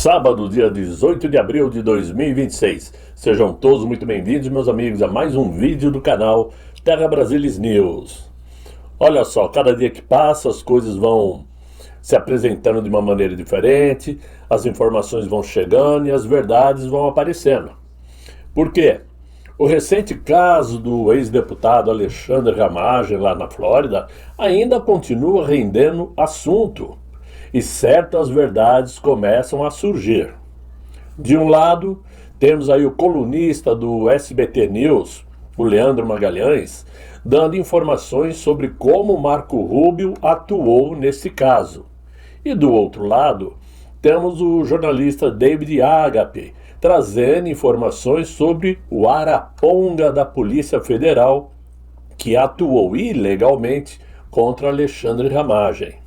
Sábado, dia 18 de abril de 2026. Sejam todos muito bem-vindos, meus amigos, a mais um vídeo do canal Terra Brasilis News. Olha só, cada dia que passa as coisas vão se apresentando de uma maneira diferente, as informações vão chegando e as verdades vão aparecendo. Por quê? O recente caso do ex-deputado Alexandre Ramagem, lá na Flórida, ainda continua rendendo assunto. E certas verdades começam a surgir. De um lado, temos aí o colunista do SBT News, o Leandro Magalhães, dando informações sobre como Marco Rubio atuou nesse caso. E do outro lado, temos o jornalista David Agape, trazendo informações sobre o Araponga da Polícia Federal, que atuou ilegalmente contra Alexandre Ramagem.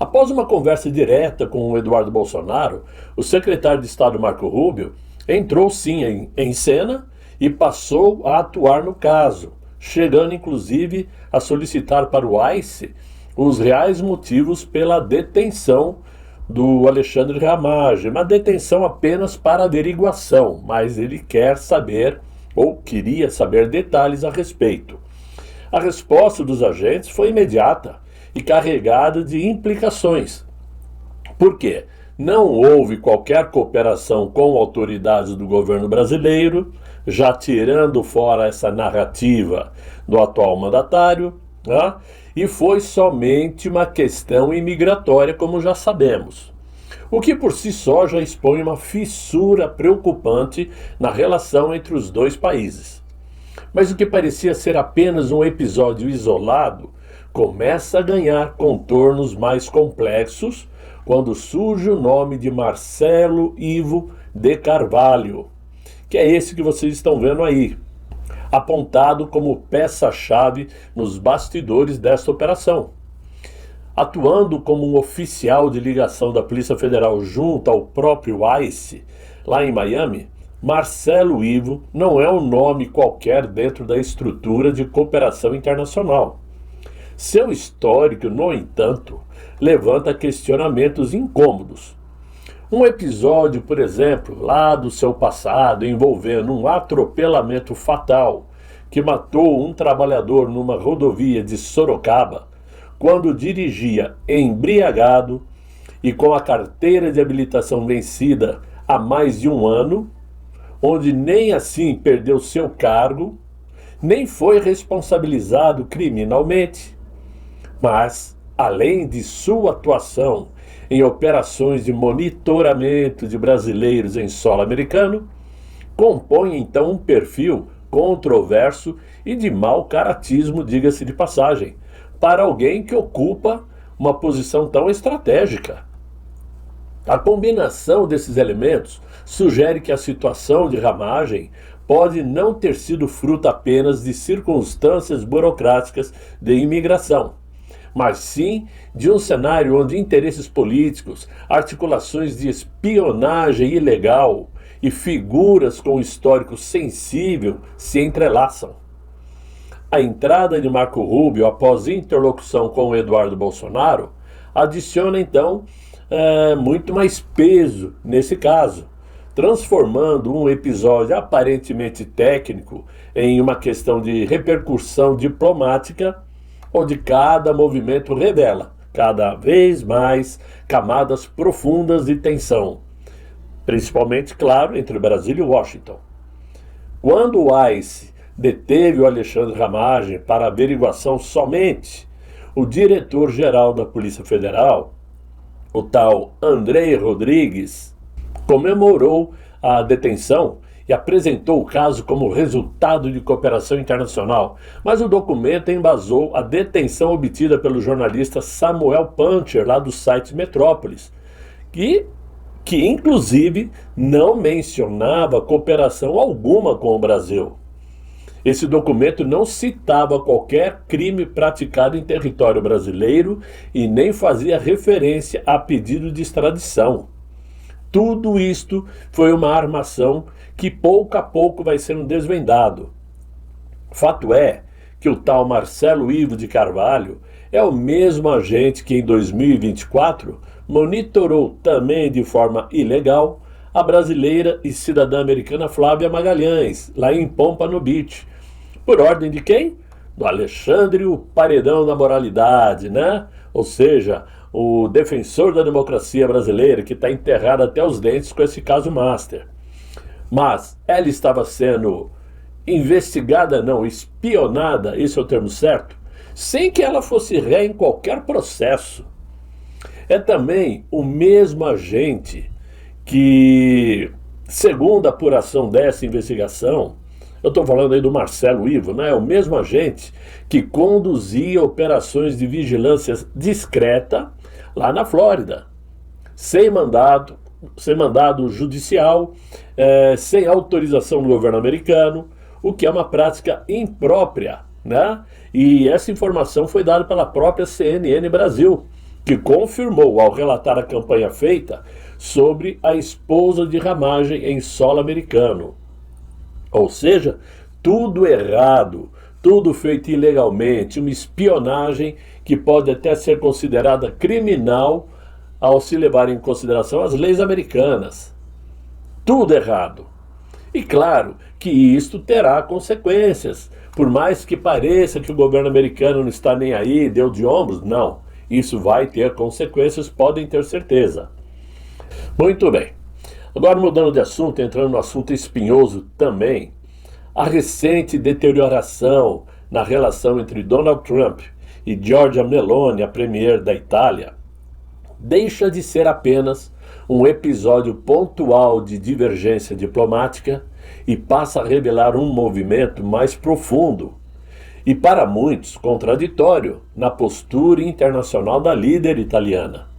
Após uma conversa direta com o Eduardo Bolsonaro, o secretário de Estado Marco Rubio entrou sim em cena e passou a atuar no caso, chegando inclusive a solicitar para o ICE os reais motivos pela detenção do Alexandre Ramagem, uma detenção apenas para averiguação, mas ele quer saber ou queria saber detalhes a respeito. A resposta dos agentes foi imediata e carregada de implicações. Por quê? Não houve qualquer cooperação com autoridades do governo brasileiro, já tirando fora essa narrativa do atual mandatário, né? E foi somente uma questão imigratória, como já sabemos. O que por si só já expõe uma fissura preocupante na relação entre os dois países. Mas o que parecia ser apenas um episódio isolado começa a ganhar contornos mais complexos quando surge o nome de Marcelo Ivo de Carvalho, que é esse que vocês estão vendo aí, apontado como peça-chave nos bastidores desta operação. Atuando como um oficial de ligação da Polícia Federal junto ao próprio ICE, lá em Miami, Marcelo Ivo não é um nome qualquer dentro da estrutura de cooperação internacional. Seu histórico, no entanto, levanta questionamentos incômodos. Um episódio, por exemplo, lá do seu passado, envolvendo um atropelamento fatal que matou um trabalhador numa rodovia de Sorocaba, quando dirigia embriagado e com a carteira de habilitação vencida há mais de um ano, onde nem assim perdeu seu cargo, nem foi responsabilizado criminalmente, mas, além de sua atuação em operações de monitoramento de brasileiros em solo americano, compõe então um perfil controverso e de mau caratismo, diga-se de passagem, para alguém que ocupa uma posição tão estratégica. A combinação desses elementos sugere que a situação de Ramagem pode não ter sido fruto apenas de circunstâncias burocráticas de imigração, mas sim de um cenário onde interesses políticos, articulações de espionagem ilegal e figuras com histórico sensível se entrelaçam. A entrada de Marco Rubio após interlocução com Eduardo Bolsonaro adiciona então muito mais peso nesse caso, transformando um episódio aparentemente técnico em uma questão de repercussão diplomática, onde cada movimento revela cada vez mais camadas profundas de tensão, principalmente, claro, entre Brasília e Washington. Quando o ICE deteve o Alexandre Ramagem para averiguação somente, o diretor-geral da Polícia Federal, o tal Andrei Rodrigues, comemorou a detenção e apresentou o caso como resultado de cooperação internacional, mas o documento embasou a detenção obtida pelo jornalista Samuel Puncher, lá do site Metrópolis, que inclusive não mencionava cooperação alguma com o Brasil. Esse documento não citava qualquer crime praticado em território brasileiro e nem fazia referência a pedido de extradição. Tudo isto foi uma armação que pouco a pouco vai sendo desvendado. Fato é que o tal Marcelo Ivo de Carvalho é o mesmo agente que em 2024 monitorou também de forma ilegal a brasileira e cidadã americana Flávia Magalhães, lá em Pompano Beach. Por ordem de quem? Do Alexandre, o paredão da moralidade, né? Ou seja, o defensor da democracia brasileira, que está enterrado até os dentes com esse caso master. Mas ela estava sendo investigada, não, espionada, esse é o termo certo, sem que ela fosse ré em qualquer processo. É também o mesmo agente que, segundo a apuração dessa investigação, eu estou falando aí do Marcelo Ivo, né? É o mesmo agente que conduzia operações de vigilância discreta lá na Flórida, sem mandado judicial, sem autorização do governo americano, o que é uma prática imprópria, né? E essa informação foi dada pela própria CNN Brasil, que confirmou ao relatar a campanha feita sobre a esposa de Ramagem em solo americano. Ou seja, tudo errado, tudo feito ilegalmente, uma espionagem que pode até ser considerada criminal ao se levar em consideração as leis americanas. Tudo errado. E claro que isto terá consequências. Por mais que pareça que o governo americano não está nem aí, deu de ombros, não. Isso vai ter consequências, podem ter certeza. Muito bem. Agora, mudando de assunto, entrando no assunto espinhoso também, a recente deterioração na relação entre Donald Trump e Giorgia Meloni, a premier da Itália, deixa de ser apenas um episódio pontual de divergência diplomática e passa a revelar um movimento mais profundo e, para muitos, contraditório na postura internacional da líder italiana.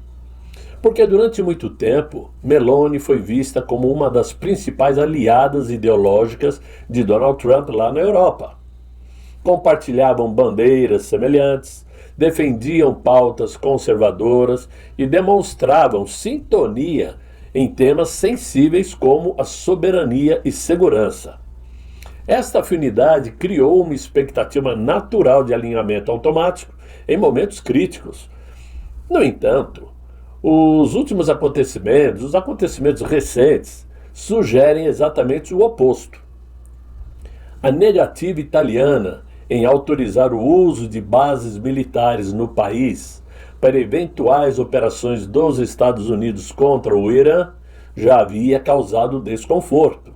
Porque durante muito tempo, Meloni foi vista como uma das principais aliadas ideológicas de Donald Trump lá na Europa. Compartilhavam bandeiras semelhantes, defendiam pautas conservadoras e demonstravam sintonia em temas sensíveis como a soberania e segurança. Esta afinidade criou uma expectativa natural de alinhamento automático em momentos críticos. No entanto, os últimos acontecimentos, os acontecimentos recentes, sugerem exatamente o oposto. A negativa italiana em autorizar o uso de bases militares no país para eventuais operações dos Estados Unidos contra o Irã já havia causado desconforto.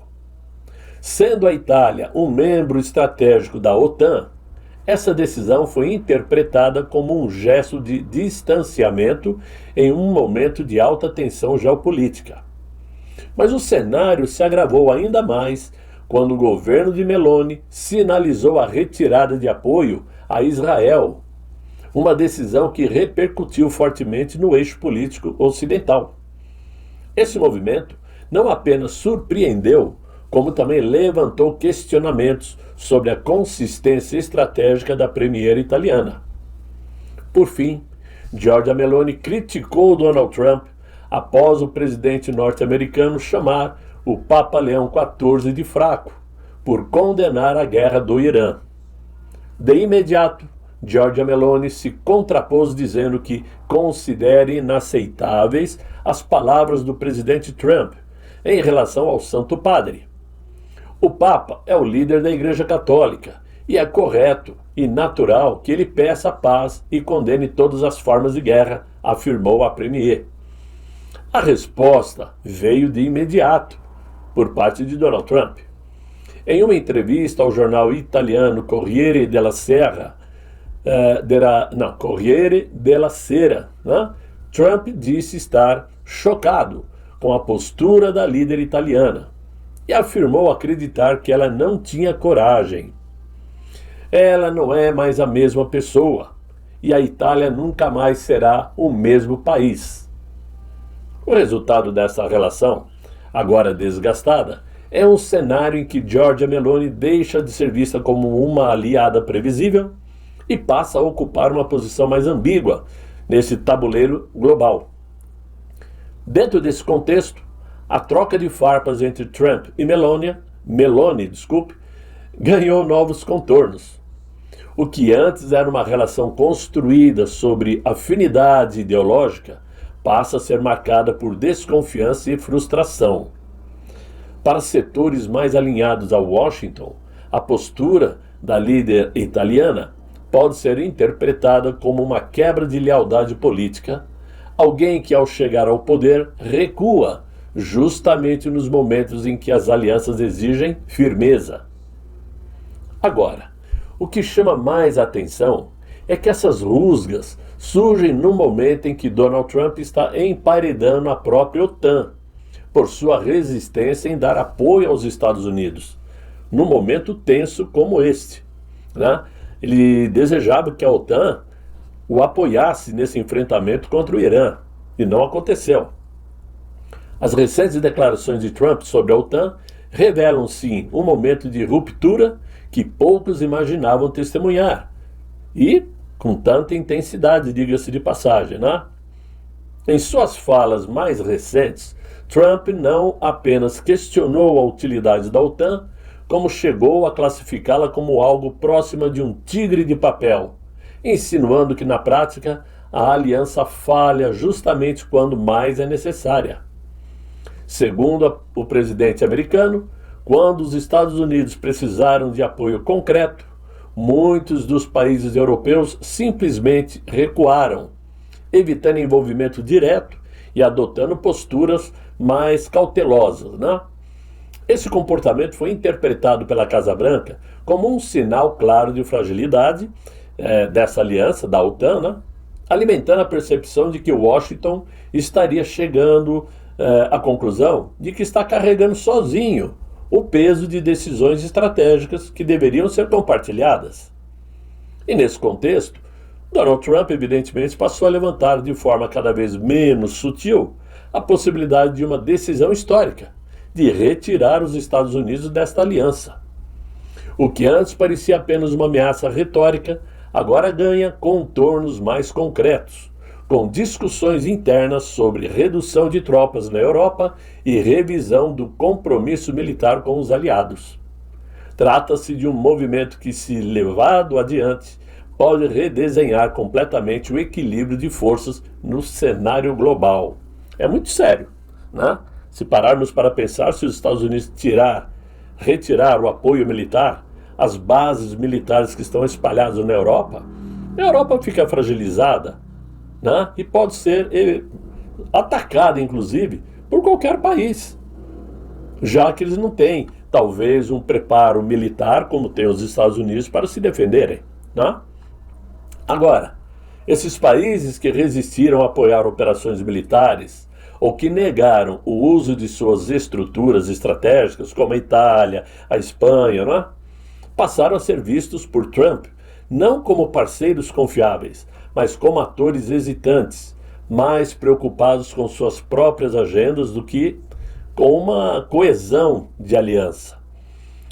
Sendo a Itália um membro estratégico da OTAN, essa decisão foi interpretada como um gesto de distanciamento em um momento de alta tensão geopolítica. Mas o cenário se agravou ainda mais quando o governo de Meloni sinalizou a retirada de apoio a Israel, uma decisão que repercutiu fortemente no eixo político ocidental. Esse movimento não apenas surpreendeu, como também levantou questionamentos sobre a consistência estratégica da premier italiana. Por fim, Giorgia Meloni criticou Donald Trump após o presidente norte-americano chamar o Papa Leão XIV de fraco, por condenar a guerra do Irã. De imediato, Giorgia Meloni se contrapôs dizendo que considera inaceitáveis as palavras do presidente Trump em relação ao Santo Padre. O Papa é o líder da Igreja Católica e é correto e natural que ele peça paz e condene todas as formas de guerra, afirmou a premier. A resposta veio de imediato por parte de Donald Trump. Em uma entrevista ao jornal italiano Corriere della Sera, Trump disse estar chocado com a postura da líder italiana e afirmou acreditar que ela não tinha coragem. Ela não é mais a mesma pessoa e a Itália nunca mais será o mesmo país. O resultado dessa relação, agora desgastada, é um cenário em que Giorgia Meloni deixa de ser vista como uma aliada previsível e passa a ocupar uma posição mais ambígua nesse tabuleiro global. Dentro desse contexto, a troca de farpas entre Trump e Meloni ganhou novos contornos. O que antes era uma relação construída sobre afinidade ideológica passa a ser marcada por desconfiança e frustração. Para setores mais alinhados a Washington, a postura da líder italiana pode ser interpretada como uma quebra de lealdade política, alguém que ao chegar ao poder recua justamente nos momentos em que as alianças exigem firmeza. Agora, o que chama mais atenção é que essas rusgas surgem no momento em que Donald Trump está emparedando a própria OTAN por sua resistência em dar apoio aos Estados Unidos, num momento tenso como este, né? Ele desejava que a OTAN o apoiasse nesse enfrentamento contra o Irã, e não aconteceu. As recentes declarações de Trump sobre a OTAN revelam, sim, um momento de ruptura que poucos imaginavam testemunhar, e com tanta intensidade, diga-se de passagem, né? Em suas falas mais recentes, Trump não apenas questionou a utilidade da OTAN, como chegou a classificá-la como algo próximo de um tigre de papel, insinuando que na prática a aliança falha justamente quando mais é necessária. Segundo o presidente americano, quando os Estados Unidos precisaram de apoio concreto, muitos dos países europeus simplesmente recuaram, evitando envolvimento direto e adotando posturas mais cautelosas, né? Esse comportamento foi interpretado pela Casa Branca como um sinal claro de fragilidade dessa aliança, da OTAN, né? Alimentando a percepção de que Washington estaria chegando à conclusão de que está carregando sozinho o peso de decisões estratégicas que deveriam ser compartilhadas. E nesse contexto, Donald Trump, evidentemente, passou a levantar de forma cada vez menos sutil a possibilidade de uma decisão histórica, de retirar os Estados Unidos desta aliança. O que antes parecia apenas uma ameaça retórica, agora ganha contornos mais concretos, com discussões internas sobre redução de tropas na Europa e revisão do compromisso militar com os aliados. Trata-se de um movimento que, se levado adiante, pode redesenhar completamente o equilíbrio de forças no cenário global. É muito sério, né? Se pararmos para pensar, se os Estados Unidos retirar o apoio militar, as bases militares que estão espalhadas na Europa, a Europa fica fragilizada, né? E pode ser atacada, inclusive, por qualquer país, já que eles não têm, talvez, um preparo militar como tem os Estados Unidos para se defenderem, né? Agora, esses países que resistiram a apoiar operações militares ou que negaram o uso de suas estruturas estratégicas, como a Itália, a Espanha, né, passaram a ser vistos por Trump não como parceiros confiáveis, mas como atores hesitantes, mais preocupados com suas próprias agendas do que com uma coesão de aliança.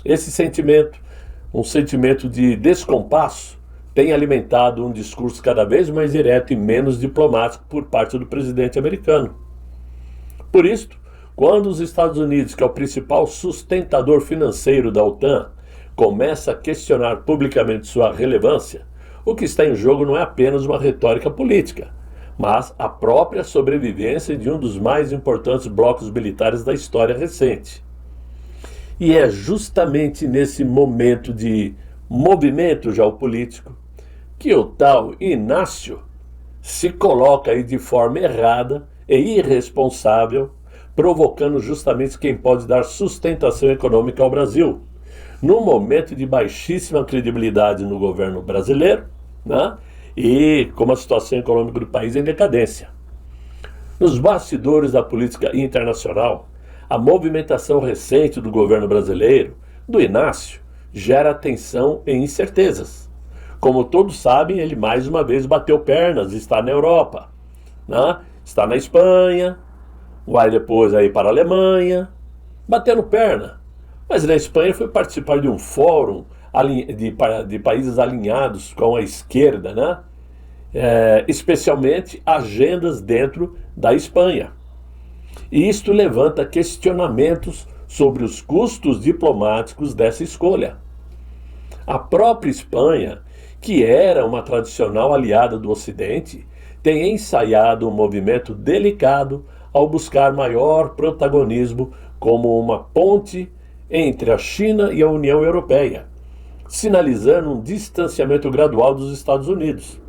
Esse sentimento, um sentimento de descompasso, tem alimentado um discurso cada vez mais direto e menos diplomático por parte do presidente americano. Por isso, quando os Estados Unidos, que é o principal sustentador financeiro da OTAN, começa a questionar publicamente sua relevância, o que está em jogo não é apenas uma retórica política, mas a própria sobrevivência de um dos mais importantes blocos militares da história recente. E é justamente nesse momento de movimento geopolítico que o tal Inácio se coloca aí de forma errada e irresponsável, provocando justamente quem pode dar sustentação econômica ao Brasil, num momento de baixíssima credibilidade no governo brasileiro, né? E com a situação econômica do país em decadência. Nos bastidores da política internacional, a movimentação recente do governo brasileiro, do Inácio, gera tensão e incertezas. Como todos sabem, ele mais uma vez bateu pernas, está na Europa, né? Está na Espanha, vai depois aí para a Alemanha, batendo perna. Mas na Espanha foi participar de um fórum de países alinhados com a esquerda, né? Especialmente agendas dentro da Espanha. E isto levanta questionamentos sobre os custos diplomáticos dessa escolha. A própria Espanha, que era uma tradicional aliada do Ocidente, tem ensaiado um movimento delicado ao buscar maior protagonismo como uma ponte entre a China e a União Europeia, sinalizando um distanciamento gradual dos Estados Unidos.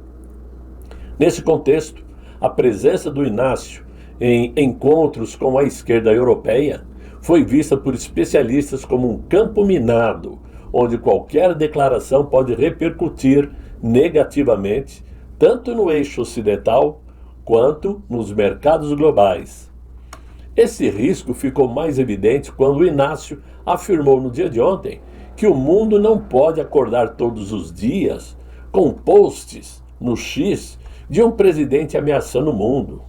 Nesse contexto, a presença do Inácio em encontros com a esquerda europeia foi vista por especialistas como um campo minado, onde qualquer declaração pode repercutir negativamente tanto no eixo ocidental quanto nos mercados globais. Esse risco ficou mais evidente quando o Inácio afirmou no dia de ontem que o mundo não pode acordar todos os dias com posts no X de um presidente ameaçando o mundo.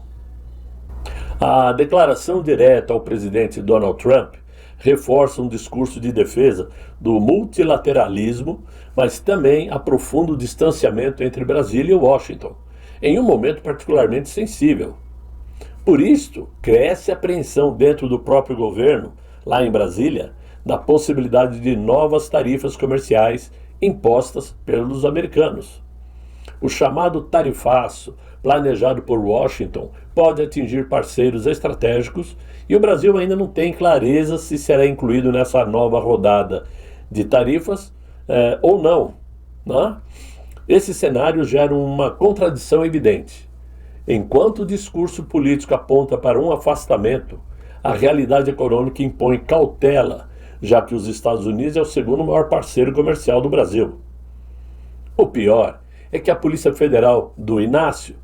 A declaração direta ao presidente Donald Trump reforça um discurso de defesa do multilateralismo, mas também aprofunda o distanciamento entre Brasília e Washington, em um momento particularmente sensível. Por isto, cresce a apreensão dentro do próprio governo, lá em Brasília, da possibilidade de novas tarifas comerciais impostas pelos americanos. O chamado tarifaço, planejado por Washington, pode atingir parceiros estratégicos e o Brasil ainda não tem clareza se será incluído nessa nova rodada de tarifas ou não, né? Esse cenário gera uma contradição evidente. Enquanto o discurso político aponta para um afastamento, a realidade econômica impõe cautela, já que os Estados Unidos é o segundo maior parceiro comercial do Brasil. O pior é que a Polícia Federal do Inácio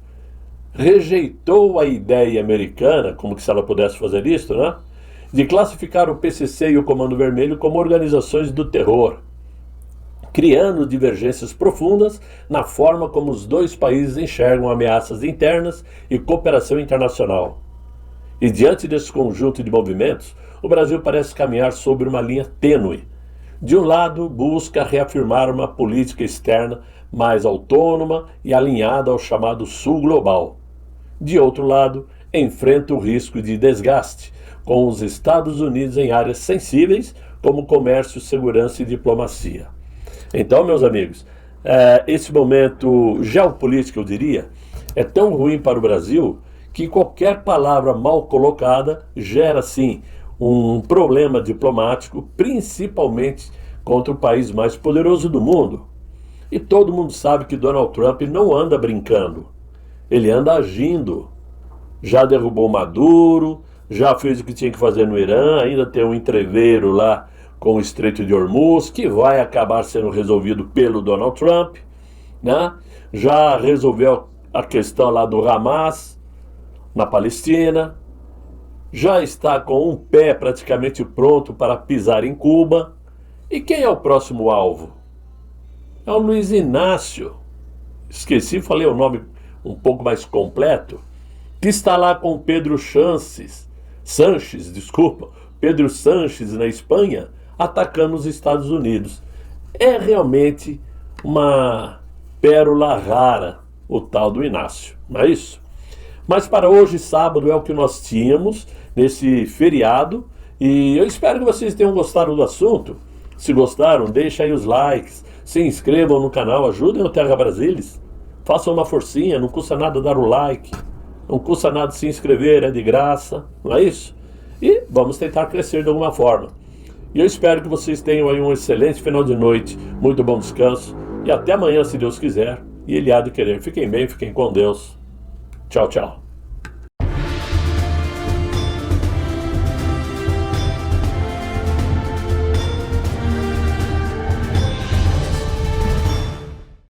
rejeitou a ideia americana, como que se ela pudesse fazer isso, né? De classificar o PCC e o Comando Vermelho como organizações do terror, criando divergências profundas na forma como os dois países enxergam ameaças internas e cooperação internacional. E diante desse conjunto de movimentos, o Brasil parece caminhar sobre uma linha tênue. De um lado, busca reafirmar uma política externa mais autônoma e alinhada ao chamado Sul Global. De outro lado, enfrenta o risco de desgaste com os Estados Unidos em áreas sensíveis como comércio, segurança e diplomacia. Então, meus amigos, esse momento geopolítico, eu diria, é tão ruim para o Brasil que qualquer palavra mal colocada gera, sim, um problema diplomático, principalmente contra o país mais poderoso do mundo. E todo mundo sabe que Donald Trump não anda brincando, ele anda agindo. Já derrubou Maduro, já fez o que tinha que fazer no Irã, ainda tem um entreveiro lá com o Estreito de Hormuz, que vai acabar sendo resolvido pelo Donald Trump, né? Já resolveu a questão lá do Hamas, na Palestina, já está com um pé praticamente pronto para pisar em Cuba. E quem é o próximo alvo? É o Luiz Inácio, esqueci, falei o nome um pouco mais completo, que está lá com Pedro Sanches, Pedro Sanches na Espanha, atacando os Estados Unidos. É realmente uma pérola rara o tal do Inácio, não é isso? Mas para hoje, sábado, é o que nós tínhamos nesse feriado, e eu espero que vocês tenham gostado do assunto. Se gostaram, deixem aí os likes, se inscrevam no canal, ajudem o Terra Brasilis, façam uma forcinha, não custa nada dar o like, não custa nada se inscrever, é de graça, não é isso? E vamos tentar crescer de alguma forma. E eu espero que vocês tenham aí um excelente final de noite, muito bom descanso, e até amanhã, se Deus quiser, e Ele há de querer. Fiquem bem, fiquem com Deus. Tchau, tchau.